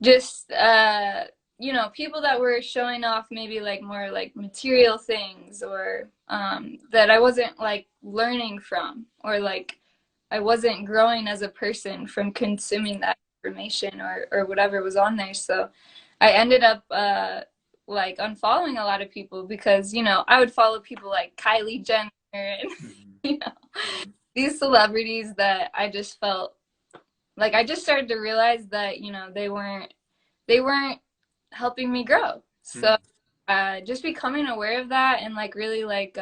just you know, people that were showing off maybe like more like material things, or that I wasn't like learning from, or like I wasn't growing as a person from consuming that information, or whatever was on there. So I ended up like unfollowing a lot of people because, you know, I would follow people like Kylie Jenner and Hmm. you know, Hmm. these celebrities that I just felt like I just started to realize that, you know, they weren't helping me grow. So Hmm. just becoming aware of that, and like really like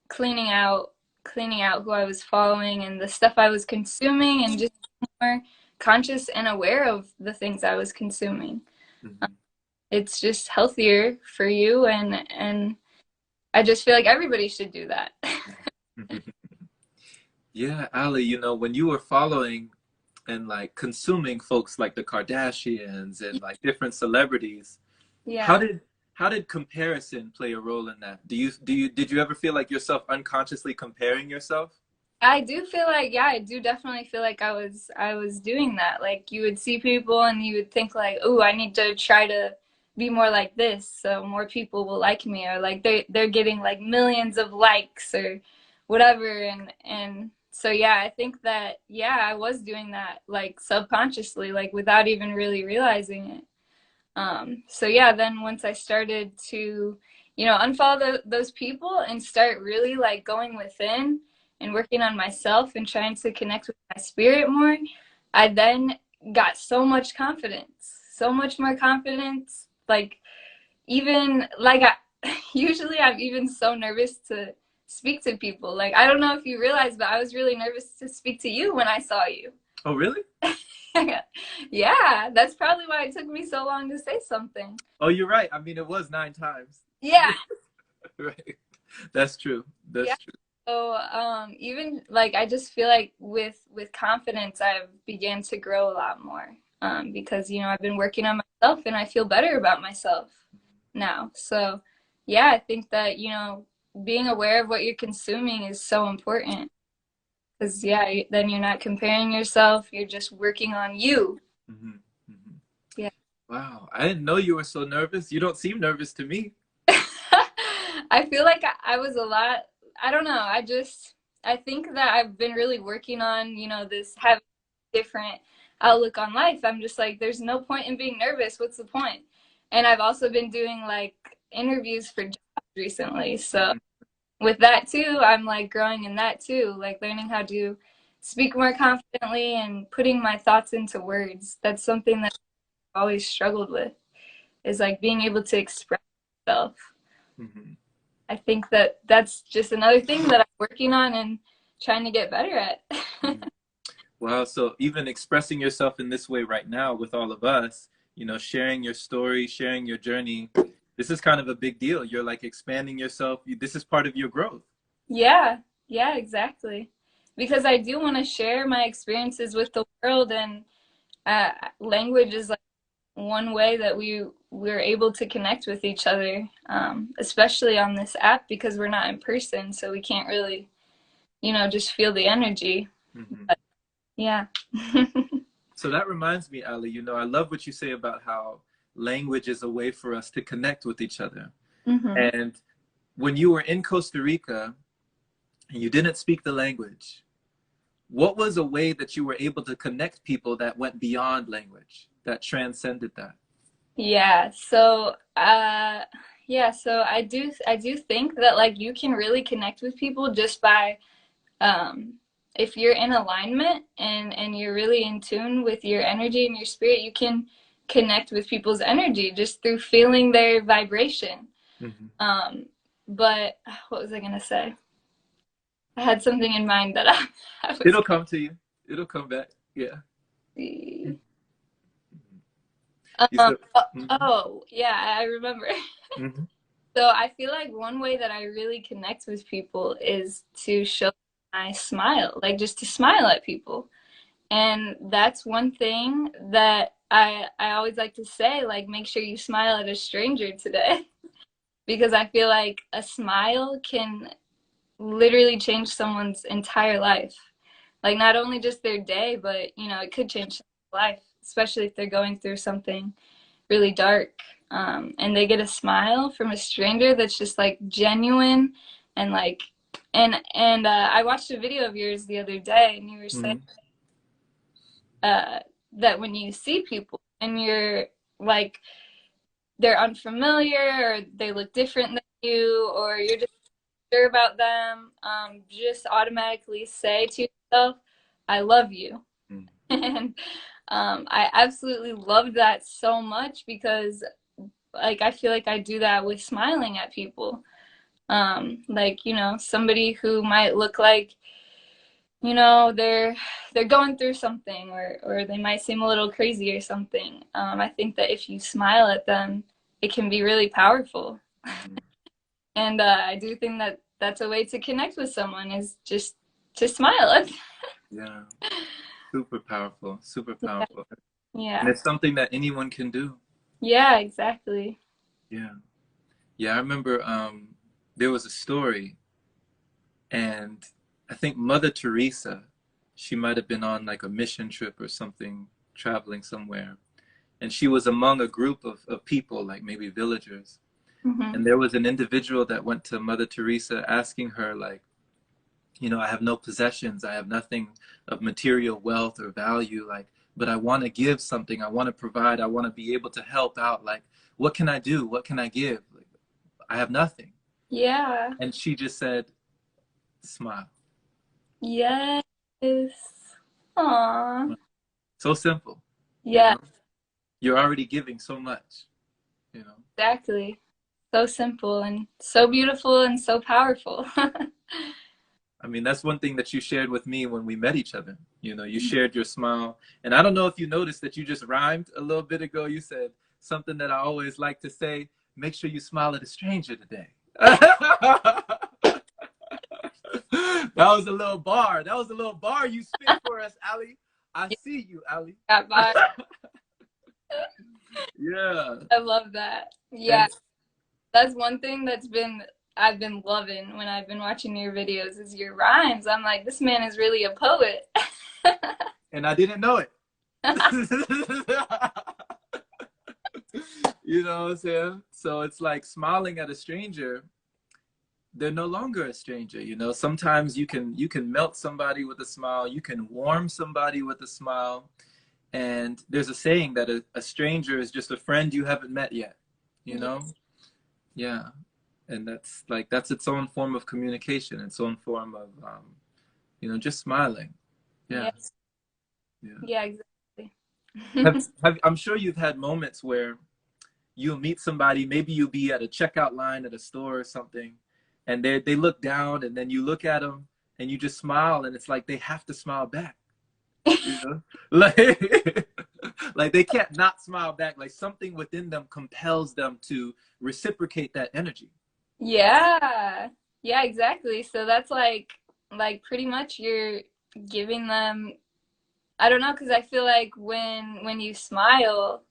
cleaning out cleaning out who I was following and the stuff I was consuming, and just more conscious and aware of the things I was consuming. Hmm. It's just healthier for you, and I just feel like everybody should do that. Yeah, Ali, when you were following and like consuming folks like the Kardashians and like different celebrities, how Yeah. did how did comparison play a role in that? Did you ever feel like yourself unconsciously comparing yourself? I do feel like, yeah, I do definitely feel like I was doing that. Like you would see people and you would think like, "Oh, I need to try to be more like this so more people will like me," or like they're getting like millions of likes or whatever. And so yeah, I think that, yeah, I was doing that like subconsciously, like without even really realizing it. So yeah, then once I started to, you know, unfollow those people and start really like going within and working on myself and trying to connect with my spirit more, I then got so much confidence, so much more confidence. Like even like usually I'm even so nervous to speak to people. Like I don't know if you realize, but I was really nervous to speak to you when I saw you. Oh, really? Yeah, that's probably why it took me so long to say something. Oh, you're right. I mean, it was 9 times. Yeah, Right. That's true. yeah. That's true. So, even like I just feel like with confidence, I've began to grow a lot more. Because you know I've been working on myself and I feel better about myself now. So, yeah, I think that, you know, being aware of what you're consuming is so important. Because yeah, then you're not comparing yourself. You're just working on you. Hmm. Hmm. Yeah. Wow, I didn't know you were so nervous. You don't seem nervous to me. I feel like I was a lot, I don't know. I think that I've been really working on, you know, this having different outlook on life. I'm just like, there's no point in being nervous. What's the point? And I've also been doing like interviews for jobs recently. So Hmm. with that too, I'm like growing in that too, like learning how to speak more confidently and putting my thoughts into words. That's something that I've always struggled with, is like being able to express myself. Hmm. I think that that's just another thing that I'm working on and trying to get better at. Hmm. Wow, so even expressing yourself in this way right now with all of us, sharing your story, sharing your journey, this is kind of a big deal. You're like expanding yourself. This is part of your growth. Yeah, yeah, exactly. Because I do want to share my experiences with the world, and language is like one way that we're able to connect with each other, especially on this app because we're not in person, so we can't really, you know, just feel the energy. Hmm. But yeah. So that reminds me, Ali, I love what you say about how language is a way for us to connect with each other. Hmm. And when you were in Costa Rica and you didn't speak the language, what was a way that you were able to connect people that went beyond language, that transcended that? Yeah, so so I do think that like you can really connect with people just by um if you're in alignment and you're really in tune with your energy and your spirit, you can connect with people's energy just through feeling their vibration. Hmm. Um but what was I gonna say? I had something in mind that I was It'll come to you. It'll come back. Yeah. see. You said, Oh, hmm. oh, yeah, I remember. Hmm. So I feel like one way that I really connect with people is to show my smile, like just to smile at people. And that's one thing that I always like to say, like make sure you smile at a stranger today. because I feel like a smile can literally change someone's entire life. Like not only just their day, but you know, it could change their life, especially if they're going through something really dark. And they get a smile from a stranger that's just like genuine and like I watched a video of yours the other day, and you were saying Mm-hmm. that when you see people and you're like they're unfamiliar or they look different than you or you're just sure about them, just automatically say to yourself, I love you. Mm-hmm. And I absolutely love that so much because like I feel like I do that with smiling at people. Like, you know, somebody who might look like, you know, they're going through something or they might seem a little crazy or something. I think that if you smile at them, it can be really powerful. Mm-hmm. And I do think that that's a way to connect with someone is just to smile at them. Yeah. Super powerful. Super powerful. And Yeah. it's something that anyone can do. Yeah, exactly. Yeah. Yeah, I remember there was a story, and I think Mother Teresa, she might have been on like a mission trip or something, traveling somewhere. And she was among a group of people, like maybe villagers. Hmm. And there was an individual that went to Mother Teresa asking her, like, you know, I have no possessions, I have nothing of material wealth or value, like, but I want to give something, I want to provide, I want to be able to help out. Like, what can I do? What can I give? Like, I have nothing. Yeah. And she just said, smile. Yes. Aw. So simple, you Yeah, know? You're already giving so much, you know? exactly. So simple and so beautiful and so powerful. I mean, that's one thing that you shared with me when we met each other. You know, you shared your smile. And I don't know if you noticed that you just rhymed a little bit ago. You said something that I always like to say, make sure you smile at a stranger today. That was a little bar. That was a little bar you spit for us, Ali. I see you, Ali. Got by. Yeah. I love that. Yeah, And that's one thing I've been loving when I've been watching your videos is your rhymes. I'm like, this man is really a poet. I didn't know it. You know what I'm saying? So it's like smiling at a stranger, they're no longer a stranger. You know, sometimes you can melt somebody with a smile, you can warm somebody with a smile. And there's a saying that a stranger is just a friend you haven't met yet, you know? Yes. Yeah. And that's like that's its own form of communication, its own form of you know, just smiling. Yeah. Yes. Yeah. Yeah, exactly. I'm sure you've had moments where you'll meet somebody, maybe you'll be at a checkout line at a store or something, and they look down, and then you look at them and you just smile, and it's like they have to smile back, you know, like like they can't not smile back. Like something within them compels them to reciprocate that energy. Yeah. Yeah, exactly. So that's like pretty much you're giving them I don't know, because I feel like when you smile,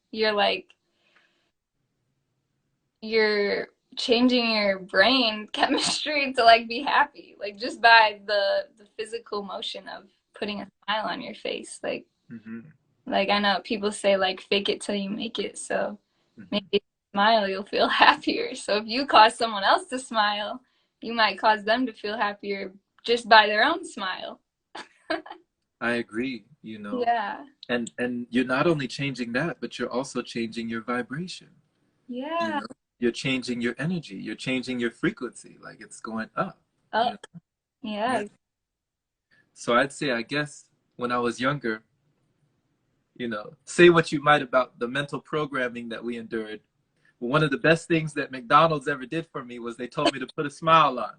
you're changing your brain chemistry to like be happy, like just by the physical motion of putting a smile on your face. Mm-hmm. Like I know people say like fake it till you make it, so maybe Mm-hmm. if you smile you'll feel happier. So if you cause someone else to smile, you might cause them to feel happier just by their own smile. I agree, you know, Yeah. and you're not only changing that, but you're also changing your vibration. You Yeah. know, you're changing your energy, you're changing your frequency, like it's going up, you Oh, know? Yeah. yeah. So I'd say, I guess, when I was younger, you know, say what you might about the mental programming that we endured. But one of the best things that McDonald's ever did for me was they told me to put a smile on.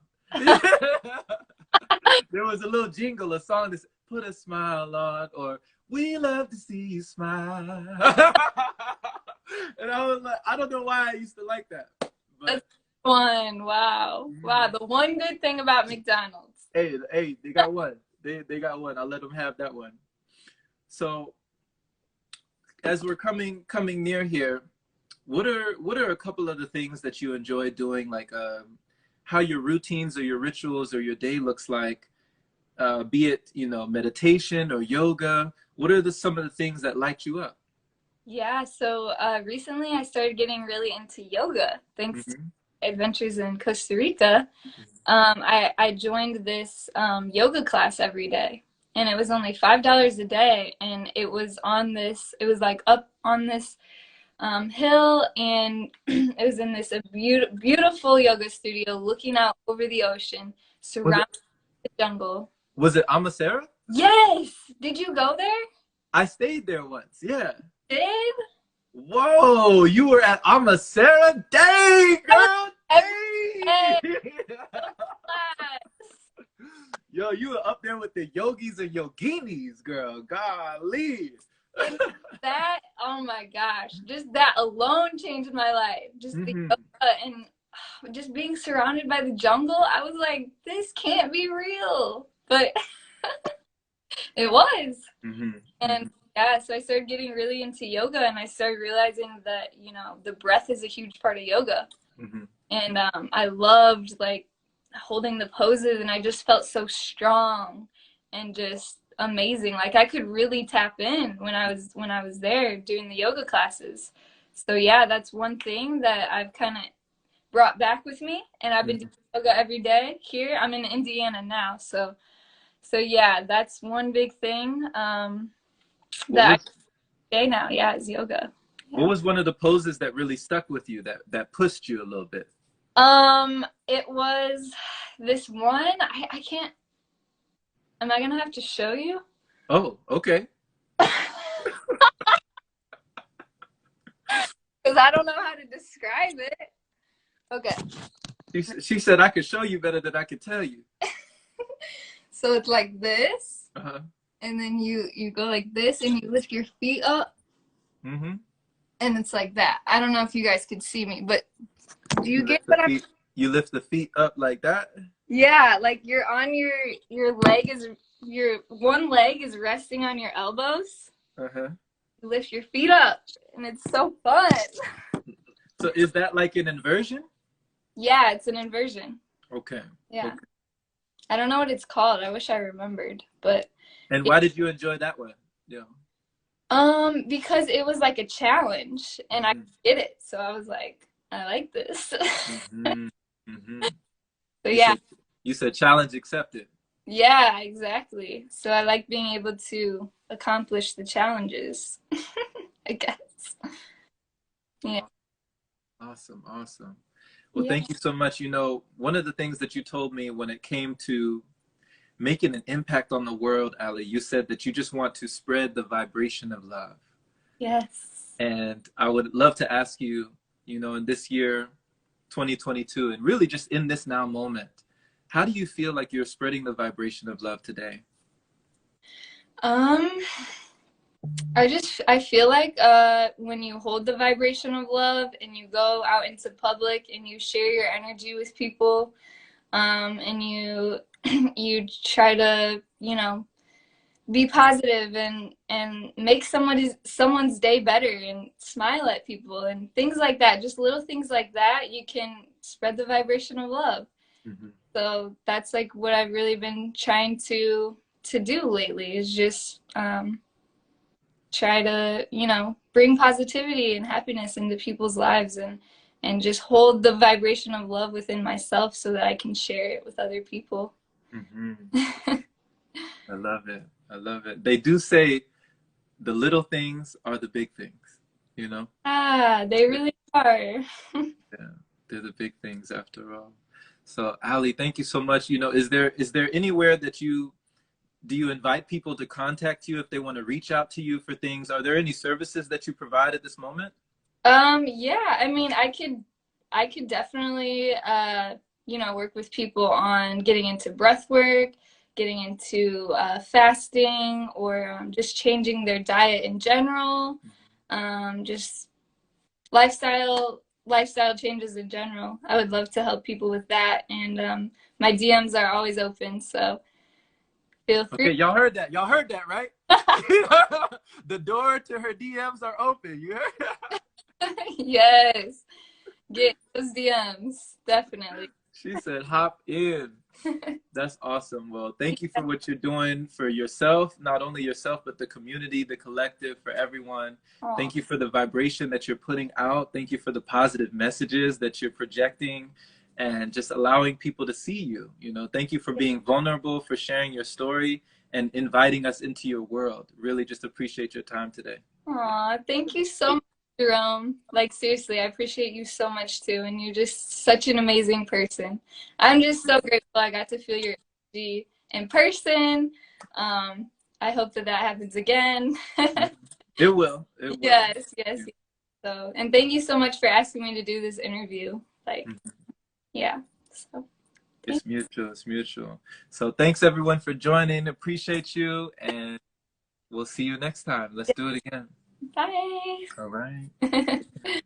There was a little jingle, a song that said, put a smile on, or we love to see you smile. And I was like, I don't know why I used to like that. But That's one. Wow. Wow. The one good thing about McDonald's. hey, they got one. They got one. I'll let them have that one. So as we're coming near here, what are a couple of the things that you enjoy doing, like how your routines or your rituals or your day looks like, be it, you know, meditation or yoga? What are some of the things that light you up? Yeah, so recently I started getting really into yoga thanks to Hmm. adventures in Costa Rica. I joined this yoga class every day, and it was only $5 a day, and it was like up on this hill, and it was in this beautiful yoga studio looking out over the ocean, Was it surrounded by the jungle. Amasera? Yes! Did you go there? I stayed there once. Yeah. Did? Whoa, you were at Amasera? Dang, girl. Every day. Dang. Yo, you were up there with the yogis and yoginis, girl. Golly. And that, oh my gosh, just that alone changed my life. Just the Hmm. yoga and just being surrounded by the jungle, I was like, this can't be real. But it was. Hmm. And yeah, so I started getting really into yoga, and I started realizing that, you know, the breath is a huge part of yoga. Hmm. And I loved like holding the poses, and I just felt so strong and just amazing. Like I could really tap in when I was there doing the yoga classes. So yeah, that's one thing that I've kind of brought back with me, and I've been Hmm. doing yoga every day here. I'm in Indiana now, so yeah, that's one big thing What that I was say now. Yeah, is yoga. what Yeah. was one of the poses that really stuck with you, that pushed you a little bit? It was this one. I can't. Am I gonna have to show you? Oh, okay. Because I don't know how to describe it. Okay. She said I could show you better than I could tell you. So it's like this, Uh-huh. and then you go like this, and you lift your feet up, Mm-hmm. and it's like that. I don't know if you guys could see me, but do you You get lift the what I'm? feet. You lift the feet up like that. Yeah, like you're on your leg is your one leg is resting on your elbows. Uh-huh. You lift your feet up, and it's so fun. So is that like an inversion? Yeah, it's an inversion. Okay. Yeah. Okay. I don't know what it's called. I wish I remembered, but And it, why did you enjoy that one? Yeah. because it was like a challenge, and I Mm-hmm. did it. So I was like, I like this. Mm-hmm. Mm-hmm. So You yeah, said you said challenge accepted. yeah, exactly. So I like being able to accomplish the challenges, I guess. Yeah. Awesome, awesome. Well, Yeah. thank you so much. You know, one of the things that you told me when it came to making an impact on the world, Ali, you said that you just want to spread the vibration of love. Yes. And I would love to ask you, you know, in this year, 2022, and really just in this now moment, how do you feel like you're spreading the vibration of love today? Um, I feel like when you hold the vibration of love and you go out into public and you share your energy with people, and you you try to, you know, be positive and make someone's day better and smile at people and things like that, just little things like that, you can spread the vibration of love. Hmm. So that's like what I've really been trying to do lately, is just try to, you know, bring positivity and happiness into people's lives, and just hold the vibration of love within myself so that I can share it with other people. Hmm. I love it. I love it. They do say the little things are the big things, you know? Ah, they really are. Yeah, they're the big things after all. So, Ali, thank you so much. You know, is there anywhere that you do you invite people to contact you if they want to reach out to you for things? Are there any services that you provide at this moment? Yeah, I mean, I could definitely, you know, work with people on getting into breath work, getting into fasting, or just changing their diet in general, just lifestyle changes in general. I would love to help people with that, and my DMs are always open, so feel free. Okay, y'all heard that. Y'all heard that, right? The door to her DMs are open. You heard? Yes. Get those DMs. Definitely. She said, hop in. That's awesome. Well, thank you for what you're doing for yourself, not only yourself, but the community, the collective, for everyone. Aw. Thank you for the vibration that you're putting out. Thank you for the positive messages that you're projecting and just allowing people to see you. You know, thank you for being vulnerable, for sharing your story and inviting us into your world. Really just appreciate your time today. Aw, thank you so much, Jerome. Like, seriously, I appreciate you so much too. And you're just such an amazing person. I'm just so grateful I got to feel your energy in person. I hope that that happens again. It will. It will. Yes, yes, yes. So, and thank you so much for asking me to do this interview. Like, yeah. So, It's mutual. It's mutual. So thanks everyone for joining. Appreciate you. And we'll see you next time. Let's do it again. bye. All right.